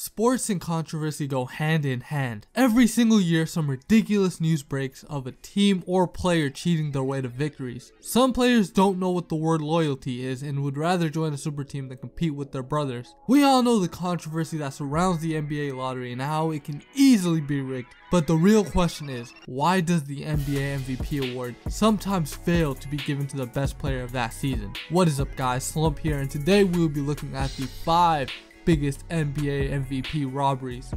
Sports and controversy go hand in hand. Every single year, some ridiculous news breaks of a team or player cheating their way to victories. Some players don't know what the word loyalty is and would rather join a super team than compete with their brothers. We all know the controversy that surrounds the NBA lottery and how it can easily be rigged. But the real question is, why does the NBA MVP award sometimes fail to be given to the best player of that season? What is up, guys? Slump here, and today we will be looking at the 5 biggest NBA MVP robberies.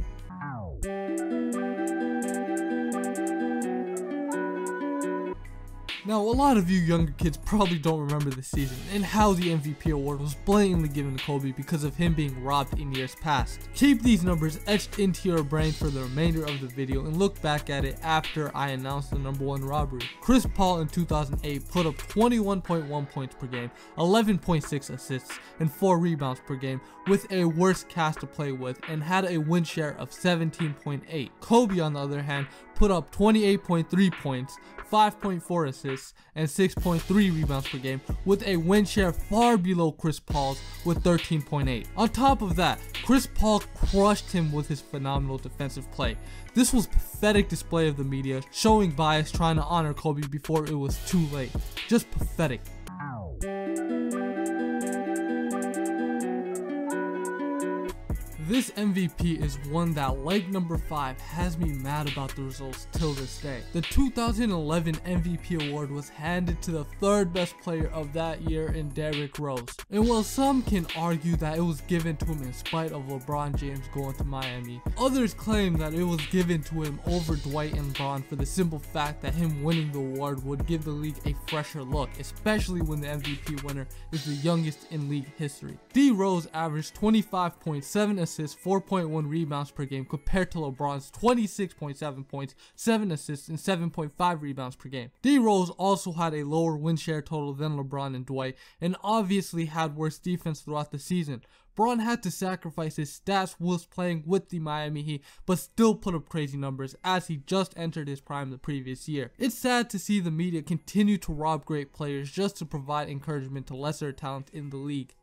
Now, a lot of you younger kids probably don't remember this season and how the MVP award was blatantly given to Kobe because of him being robbed in years past. Keep these numbers etched into your brain for the remainder of the video and look back at it after I announce the #1 robbery. Chris Paul in 2008 put up 21.1 points per game, 11.6 assists, and 4 rebounds per game with a worse cast to play with and had a win share of 17.8. Kobe, on the other hand, put up 28.3 points, 5.4 assists, and 6.3 rebounds per game with a win share far below Chris Paul's with 13.8. On top of that, Chris Paul crushed him with his phenomenal defensive play. This was a pathetic display of the media, showing bias trying to honor Kobe before it was too late. Just pathetic. This MVP is one that, like number 5, has me mad about the results till this day. The 2011 MVP award was handed to the 3rd best player of that year in Derrick Rose. And while some can argue that it was given to him in spite of LeBron James going to Miami, others claim that it was given to him over Dwight and LeBron for the simple fact that him winning the award would give the league a fresher look, especially when the MVP winner is the youngest in league history. D Rose averaged 25.7 assists, 4.1 rebounds per game compared to LeBron's 26.7 points, 7 assists, and 7.5 rebounds per game. D Rose also had a lower win share total than LeBron and Dwight, and obviously had worse defense throughout the season. Bron had to sacrifice his stats whilst playing with the Miami Heat, but still put up crazy numbers as he just entered his prime the previous year. It's sad to see the media continue to rob great players just to provide encouragement to lesser talent in the league.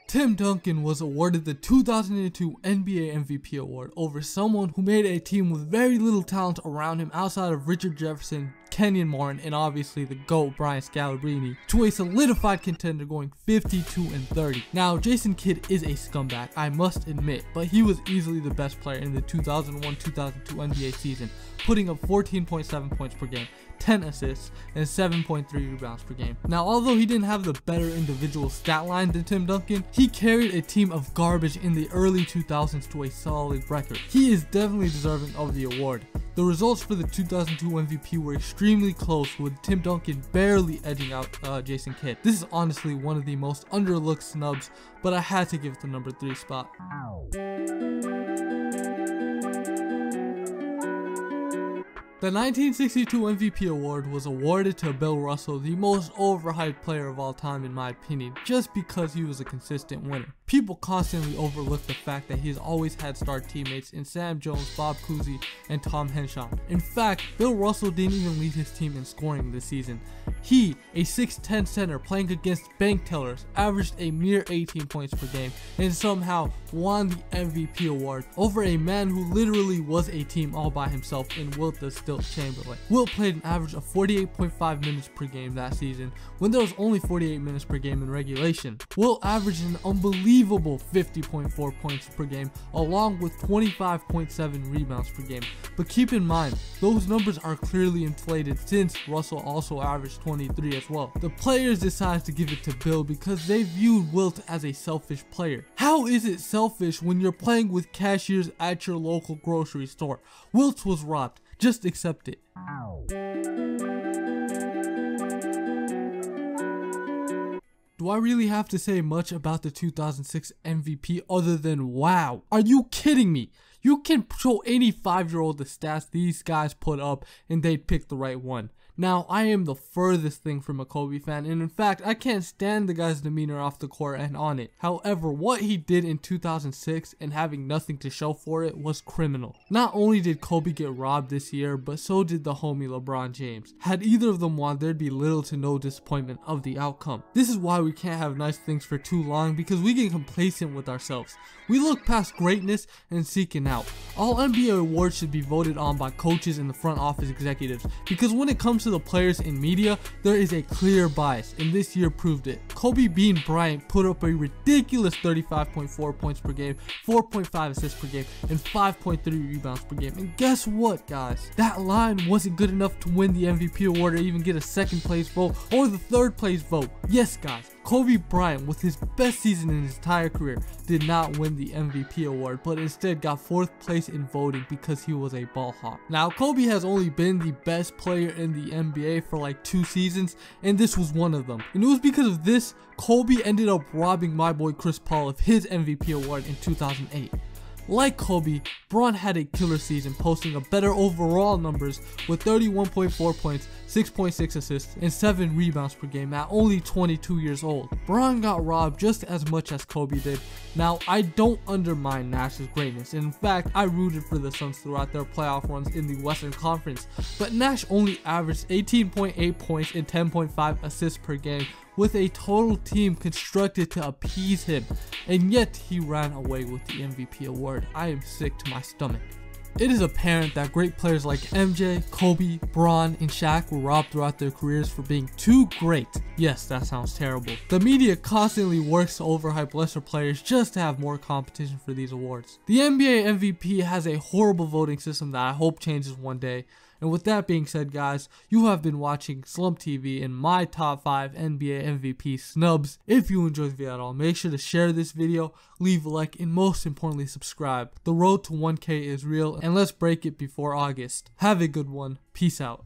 Tim Duncan was awarded the 2002 NBA MVP award over someone who made a team with very little talent around him outside of Richard Jefferson, Kenyon Martin, and obviously the GOAT Bryant to a solidified contender going 52-30. Now, Jason Kidd is a scumbag, I must admit, but he was easily the best player in the 2001-2002 NBA season, putting up 14.7 points per game, 10 assists, and 7.3 rebounds per game. Now, although he didn't have the better individual stat line than Tim Duncan, he carried a team of garbage in the early 2000s to a solid record. He is definitely deserving of the award. The results for the 2002 MVP were extremely close, with Tim Duncan barely edging out Jason Kidd. This is honestly one of the most underlooked snubs, but I had to give it the number 3 spot. The 1962 MVP award was awarded to Bill Russell, the most overhyped player of all time in my opinion, just because he was a consistent winner. People constantly overlook the fact that he's always had star teammates in Sam Jones, Bob Cousy, and Tom Henshaw. In fact, Bill Russell didn't even lead his team in scoring this season. He, a 6'10 center playing against bank tellers, averaged a mere 18 points per game and somehow won the MVP award over a man who literally was a team all by himself in Wilt the Stilt Chamberlain. Wilt played an average of 48.5 minutes per game that season when there was only 48 minutes per game in regulation. Wilt averaged an unbelievable 50.4 points per game along with 25.7 rebounds per game. But keep in mind, those numbers are clearly inflated since Russell also averaged 23 as well. The players decided to give it to Bill because they viewed Wilt as a selfish player. How is it selfish when you're playing with cashiers at your local grocery store? Wilt was robbed. Just accept it. Do I really have to say much about the 2006 MVP other than wow? Are you kidding me? You can show any 5-year-old the stats these guys put up and they'd pick the right one. Now, I am the furthest thing from a Kobe fan, and in fact, I can't stand the guy's demeanor off the court and on it. However, what he did in 2006 and having nothing to show for it was criminal. Not only did Kobe get robbed this year, but so did the homie LeBron James. Had either of them won, there'd be little to no disappointment of the outcome. This is why we can't have nice things for too long, because we get complacent with ourselves. We look past greatness and seeking out. All NBA awards should be voted on by coaches and the front office executives, because when it comes to the players in media, there is a clear bias, and this year proved it. Kobe being Bryant put up a ridiculous 35.4 points per game, 4.5 assists per game, and 5.3 rebounds per game. And guess what, guys? That line wasn't good enough to win the MVP award or even get a second place vote or the third place vote. Yes, guys, Kobe Bryant, with his best season in his entire career, did not win the MVP award, but instead got 4th place in voting because he was a ball hawk. Now, Kobe has only been the best player in the NBA for like 2 seasons, and this was one of them. And it was because of this, Kobe ended up robbing my boy Chris Paul of his MVP award in 2008. Like Kobe, Bron had a killer season, posting a better overall numbers with 31.4 points, 6.6 assists, and 7 rebounds per game at only 22 years old. Bron got robbed just as much as Kobe did. Now, I don't undermine Nash's greatness, and in fact, I rooted for the Suns throughout their playoff runs in the Western Conference, but Nash only averaged 18.8 points and 10.5 assists per game, with a total team constructed to appease him, and yet he ran away with the MVP award. I am sick to my stomach. It is apparent that great players like MJ, Kobe, Bron, and Shaq were robbed throughout their careers for being too great. Yes, that sounds terrible. The media constantly works to overhype lesser players just to have more competition for these awards. The NBA MVP has a horrible voting system that I hope changes one day. And with that being said, guys, you have been watching Slump TV and my top 5 NBA MVP snubs. If you enjoyed the video at all, make sure to share this video, leave a like, and most importantly, subscribe. The road to 1K is real, and let's break it before August. Have a good one. Peace out.